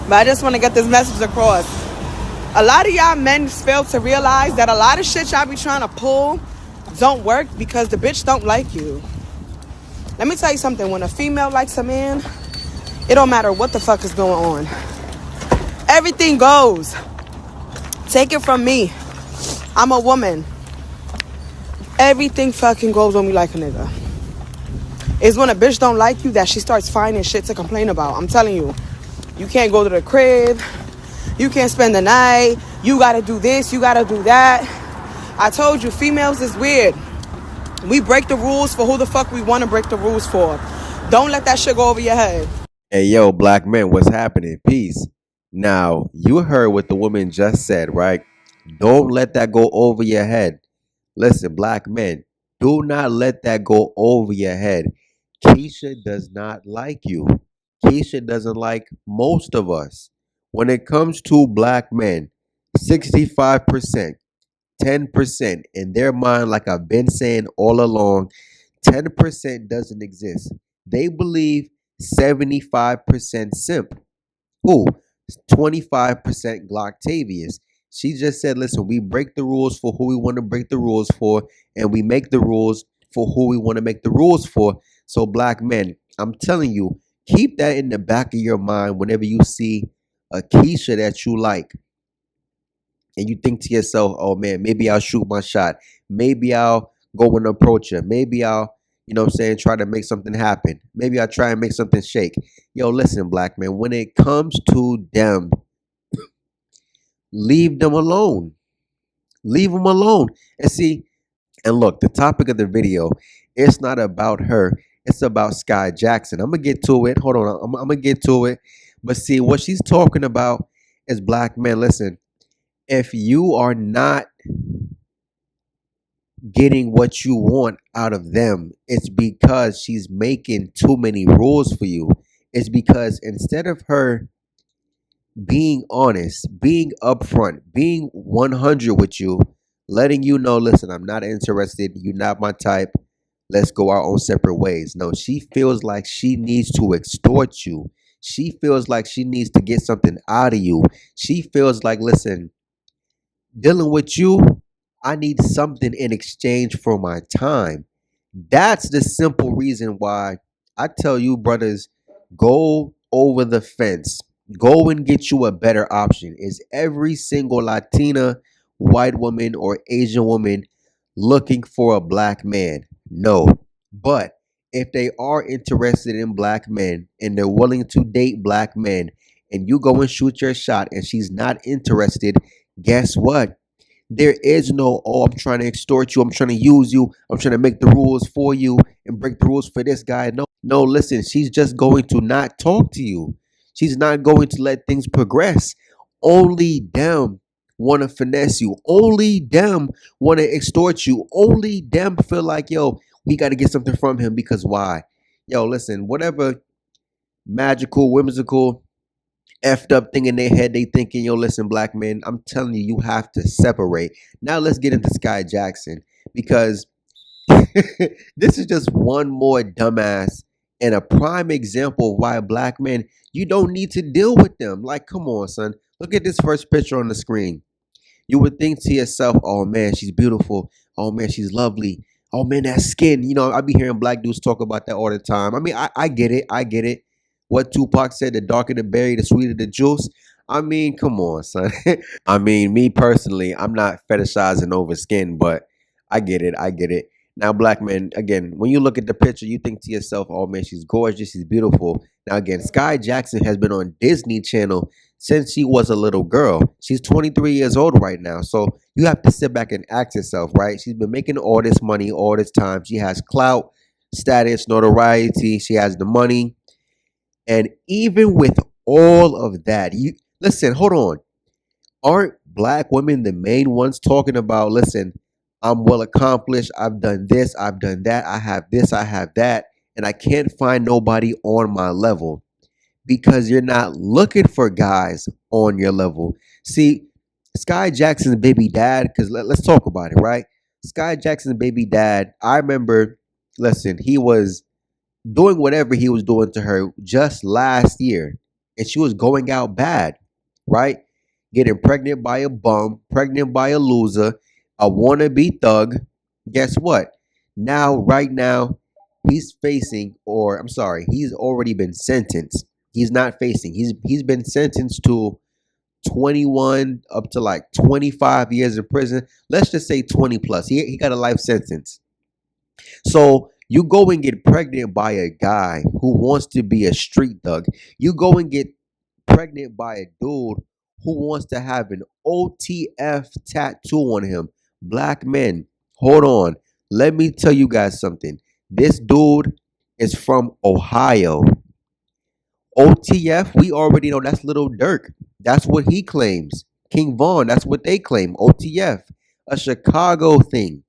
But I just want to get this message across. A lot of y'all men fail to realize that a lot of shit y'all be trying to pull don't work because the bitch don't like you. Let me tell you something. When a female likes a man, it don't matter what the fuck is going on. Everything goes. Take it from me. I'm a woman. Everything fucking goes when we like a nigga. It's when a bitch don't like you that she starts finding shit to complain about. I'm telling you. You can't go to the crib. You can't spend the night. You gotta do this. You gotta do that. I told you, females is weird. We break the rules for who the fuck we want to break the rules for. Don't let that shit go over your head. Hey, yo, black men, what's happening? Peace. Now, you heard what the woman just said, right? Don't let that go over your head. Listen, black men, do not let that go over your head. Keisha does not like you. Keisha doesn't like most of us. When it comes to black men, 65%, 10% in their mind, like I've been saying all along, 10% doesn't exist. They believe 75% simp. Who? 25% Glocktavius. She just said, listen, we break the rules for who we want to break the rules for, and we make the rules for who we want to make the rules for. So, black men, I'm telling you, keep that in the back of your mind whenever you see a Keisha that you like and you think to yourself, oh man, maybe I'll shoot my shot. Maybe I'll go and approach her. Maybe I'll, try to make something happen. Maybe I'll try and make something shake. Yo, listen, black man, when it comes to them, leave them alone. Leave them alone. And see, and look, the topic of the video, it's not about her. It's about Skai Jackson. I'm going to get to it. Hold on. I'm going to get to it. But see, what she's talking about is black men. Listen, if you are not getting what you want out of them, it's because she's making too many rules for you. It's because instead of her being honest, being upfront, being 100 with you, letting you know, listen, I'm not interested. You're not my type. Let's go our own separate ways. No, she feels like she needs to extort you. She feels like she needs to get something out of you. She feels like, listen, dealing with you, I need something in exchange for my time. That's the simple reason why I tell you, brothers, go over the fence. Go and get you a better option. Is every single Latina, white woman, or Asian woman looking for a black man? No. But if they are interested in black men and they're willing to date black men, and you go and shoot your shot and she's not interested, guess what? There is no, oh, I'm trying to extort you. I'm trying to use you. I'm trying to make the rules for you and break the rules for this guy. No, no, listen, she's just going to not talk to you. She's not going to let things progress. Only them want to finesse you. Only them want to extort you. Only them feel like, yo, we got to get something from him because why? Yo, listen, whatever magical, whimsical, effed up thing in their head, they thinking, yo, listen, black men, I'm telling you, you have to separate. Now let's get into Skai Jackson because this is just one more dumbass and a prime example of why black men, you don't need to deal with them. Like, come on, son. Look at this first picture on the screen. You would think to yourself, oh man, she's beautiful. Oh man, she's lovely. Oh man, that skin. I be hearing black dudes talk about that all the time. I mean, I get it. I get it. What Tupac said, the darker the berry, the sweeter the juice. I mean, come on, son. I mean, me personally, I'm not fetishizing over skin, but I get it. I get it. Now, black men, again, when you look at the picture, you think to yourself, oh man, she's gorgeous, she's beautiful. Now, again, Skai Jackson has been on Disney Channel since she was a little girl. She's 23 years old right now. So you have to sit back and ask yourself, right? She's been making all this money all this time. She has clout, status, notoriety. She has the money. And even with all of that, you listen, hold on. Aren't black women the main ones talking about, listen, I'm well accomplished. I've done this. I've done that. I have this. I have that. And I can't find nobody on my level because you're not looking for guys on your level. See, Skai Jackson's baby dad, because let's talk about it, right? Skai Jackson's baby dad, I remember, listen, he was doing whatever he was doing to her just last year. and she was going out bad, right? Getting pregnant by a bum, pregnant by a loser, a wannabe thug. Guess what? Now, right now, he's facing, or I'm sorry, he's already been sentenced. He's not facing. He's been sentenced to 21 up to like 25 years in prison. Let's just say 20 plus. He got a life sentence. So you go and get pregnant by a guy who wants to be a street thug. You go and get pregnant by a dude who wants to have an OTF tattoo on him. Black men, hold on. Let me tell you guys something. This dude is from Ohio. OTF, we already know that's Little Dirk. That's what he claims. King Vaughn, that's what they claim. OTF, a Chicago thing.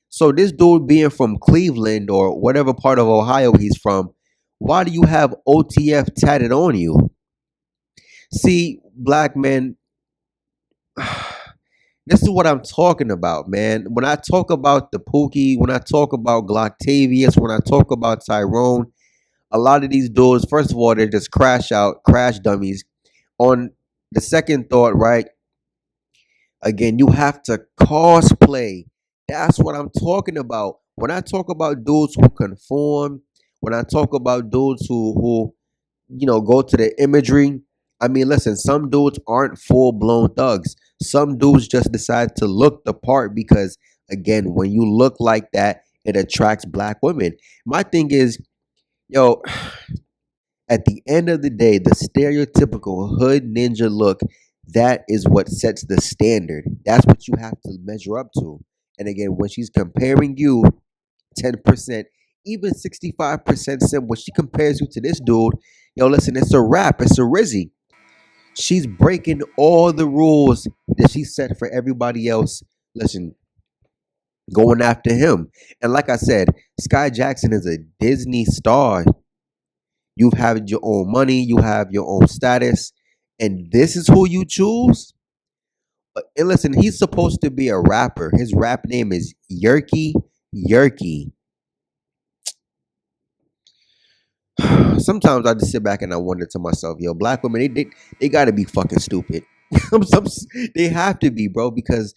So this dude being from Cleveland or whatever part of Ohio he's from, why do you have OTF tatted on you? See, black men, this is what I'm talking about, man. When I talk about the Pookie, when I talk about Glocktavius, when I talk about Tyrone, a lot of these dudes, first of all, they're just crash dummies. On the second thought, right? Again, you have to cosplay. That's what I'm talking about. When I talk about dudes who conform, when I talk about dudes who go to the imagery. I mean, listen, some dudes aren't full blown thugs. Some dudes just decide to look the part because, again, when you look like that, it attracts black women. My thing is, yo, at the end of the day, the stereotypical hood ninja look, that is what sets the standard. That's what you have to measure up to. And again, when she's comparing you 10%, even 65% sim, when she compares you to this dude, yo, listen, it's a rap, it's a Rizzy. She's breaking all the rules that she set for everybody else. Listen, going after him. And like I said, Sky Jackson is a Disney star. You have your own money, you have your own status, and this is who you choose. And listen, he's supposed to be a rapper. His rap name is Yerky Yerky. Sometimes I just sit back and I wonder to myself, yo, black women, they gotta be fucking stupid. They have to be, bro, because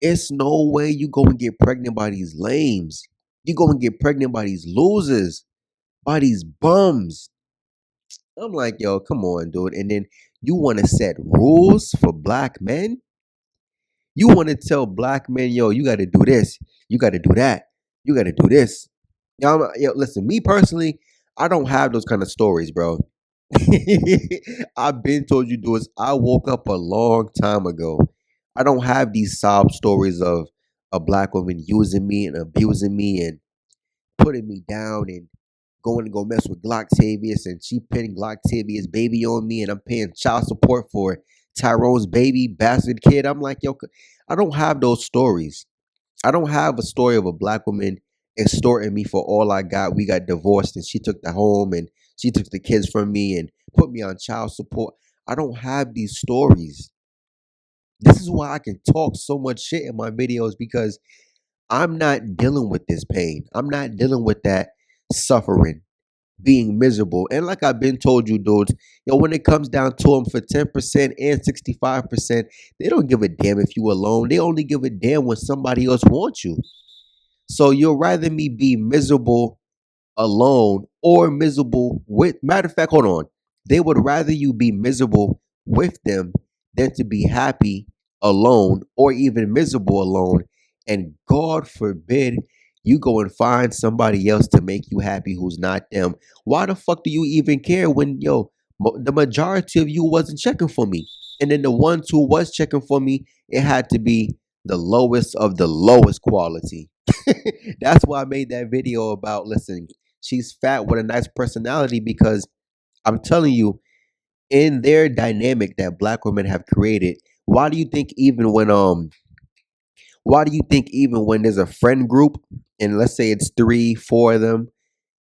it's no way you go and get pregnant by these lames. You go and get pregnant by these losers, by these bums. I'm like, yo, come on, dude. And then you want to set rules for black men? You want to tell black men, yo, you got to do this, you got to do that, you got to do this. Yo, listen, me personally, I don't have those kind of stories, bro. I've been told you this. I woke up a long time ago. I don't have these sob stories of a black woman using me and abusing me and putting me down and going to go mess with Glocktavius and she pinning Glocktavius baby on me and I'm paying child support for Tyrone's baby bastard kid. I'm like, yo, I don't have those stories. I don't have a story of a black woman extorting me for all I got. We got divorced and she took the home and she took the kids from me and put me on child support. I don't have these stories. This is why I can talk so much shit in my videos because I'm not dealing with this pain. I'm not dealing with that suffering, being miserable. And like I've been told you, dudes, when it comes down to them for 10% and 65%, they don't give a damn if you alone. They only give a damn when somebody else wants you. So you'll rather me be miserable alone or miserable with, matter of fact, hold on. They would rather you be miserable with them than to be happy alone or even miserable alone. And God forbid you go and find somebody else to make you happy who's not them. Why the fuck do you even care when, the majority of you wasn't checking for me? And then the ones who was checking for me, it had to be the lowest of the lowest quality. That's why I made that video about, listen, she's fat with a nice personality because I'm telling you, in their dynamic that black women have created, why do you think even when there's a friend group and let's say it's 3, 4 of them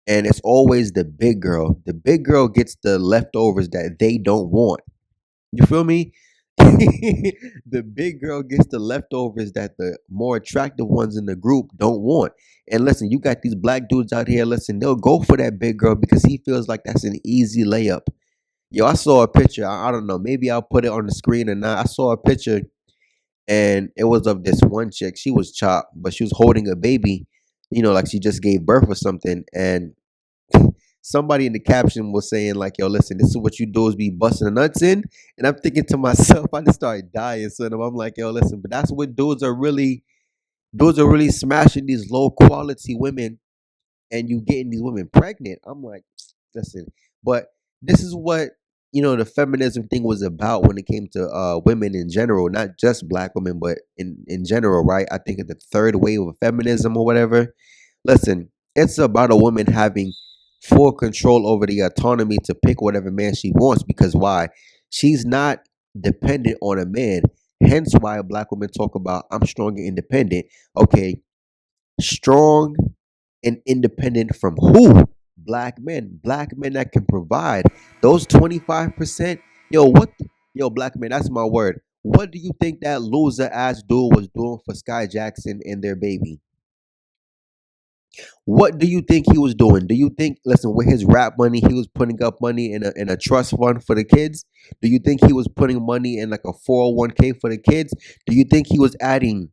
and it's always the big girl gets the leftovers that they don't want. You feel me? The big girl gets the leftovers that the more attractive ones in the group don't want. And listen, you got these black dudes out here, listen, they'll go for that big girl because he feels like that's an easy layup. Yo, I saw a picture. I don't know. Maybe I'll put it on the screen or not. I saw a picture and it was of this one chick. She was chopped, but she was holding a baby, like she just gave birth or something. And somebody in the caption was saying, like, yo, listen, this is what you do is be busting the nuts in. And I'm thinking to myself, I just started dying. So I'm like, yo, listen, but that's what dudes are really smashing these low quality women and you getting these women pregnant. I'm like, listen, but this is what the feminism thing was about when it came to women in general, not just black women, but in general, right? I think of the third wave of feminism or whatever. Listen, it's about a woman having full control over the autonomy to pick whatever man she wants because why? She's not dependent on a man. Hence why black women talk about I'm strong and independent. Okay, strong and independent from who? Black men. Black men that can provide. Those 25%. Yo, what? Yo, black men, that's my word. What do you think that loser ass dude was doing for Sky Jackson and their baby? What do you think he was doing? Do you think, listen, with his rap money, he was putting up money in a trust fund for the kids? Do you think he was putting money in like a 401k for the kids? Do you think he was adding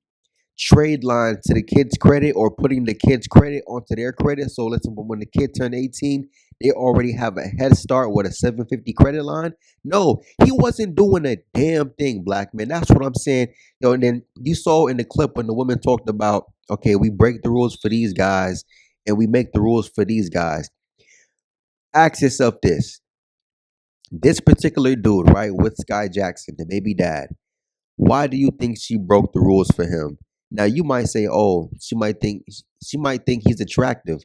trade line to the kids' credit or putting the kids' credit onto their credit? So listen, but when the kid turned 18, they already have a head start with a 750 credit line. No, he wasn't doing a damn thing, black man. That's what I'm saying. And then you saw in the clip when the woman talked about, okay, we break the rules for these guys and we make the rules for these guys. Ask yourself this. This particular dude, right, with Sky Jackson, the baby dad, why do you think she broke the rules for him? Now you might say, "Oh, she might think he's attractive."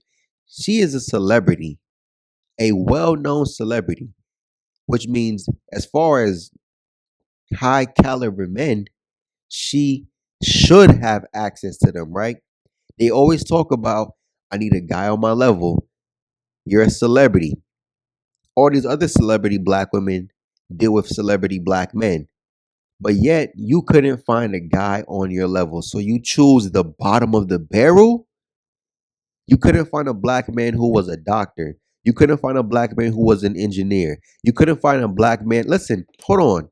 She is a celebrity, a well-known celebrity, which means as far as high caliber men, she should have access to them, right? They always talk about, "I need a guy on my level." You're a celebrity. All these other celebrity black women deal with celebrity black men. But yet you couldn't find a guy on your level. So you choose the bottom of the barrel. You couldn't find a black man who was a doctor. You couldn't find a black man who was an engineer. You couldn't find a black man. Listen, hold on.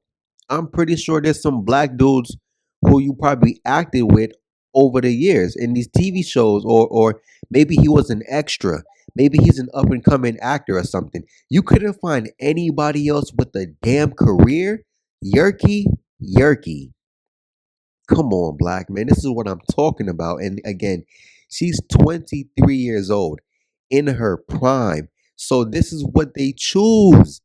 I'm pretty sure there's some black dudes who you probably acted with over the years in these TV shows, or maybe he was an extra. Maybe he's an up and coming actor or something. You couldn't find anybody else with a damn career. Yerky, Yerky. Come on, black man. This is what I'm talking about. And again, she's 23 years old in her prime. So this is what they choose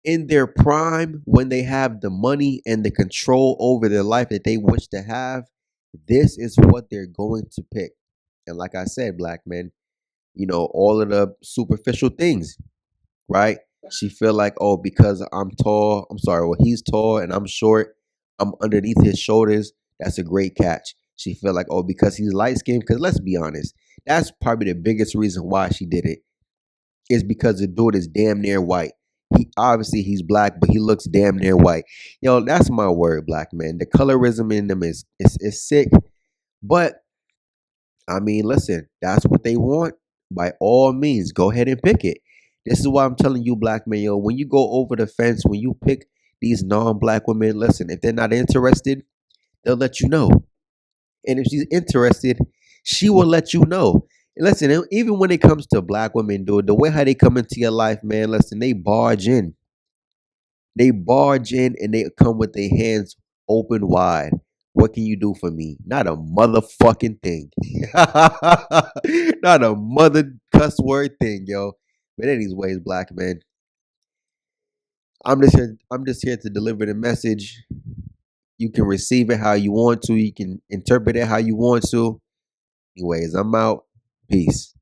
in their prime when they have the money and the control over their life that they wish to have. This is what they're going to pick. And like I said, black men, all of the superficial things, right? She feel like, oh, because I'm tall, I'm sorry, well, he's tall and I'm short, I'm underneath his shoulders. That's a great catch. She feel like, oh, because he's light skinned. Because let's be honest, that's probably the biggest reason why she did it. Is because the dude is damn near white. He's black, but he looks damn near white. That's my word, black man. The colorism in them is sick. But I mean, listen, that's what they want. By all means, go ahead and pick it. This is why I'm telling you, black men, when you go over the fence, when you pick these non-black women, listen, if they're not interested, they'll let you know. And if she's interested, she will let you know. And listen, even when it comes to black women, dude, the way how they come into your life, man, listen, they barge in. They barge in and they come with their hands open wide. What can you do for me? Not a motherfucking thing. Not a mother cuss word thing, yo. But anyways, black man, I'm just here to deliver the message. You can receive it how you want to. You can interpret it how you want to. Anyways, I'm out. Peace.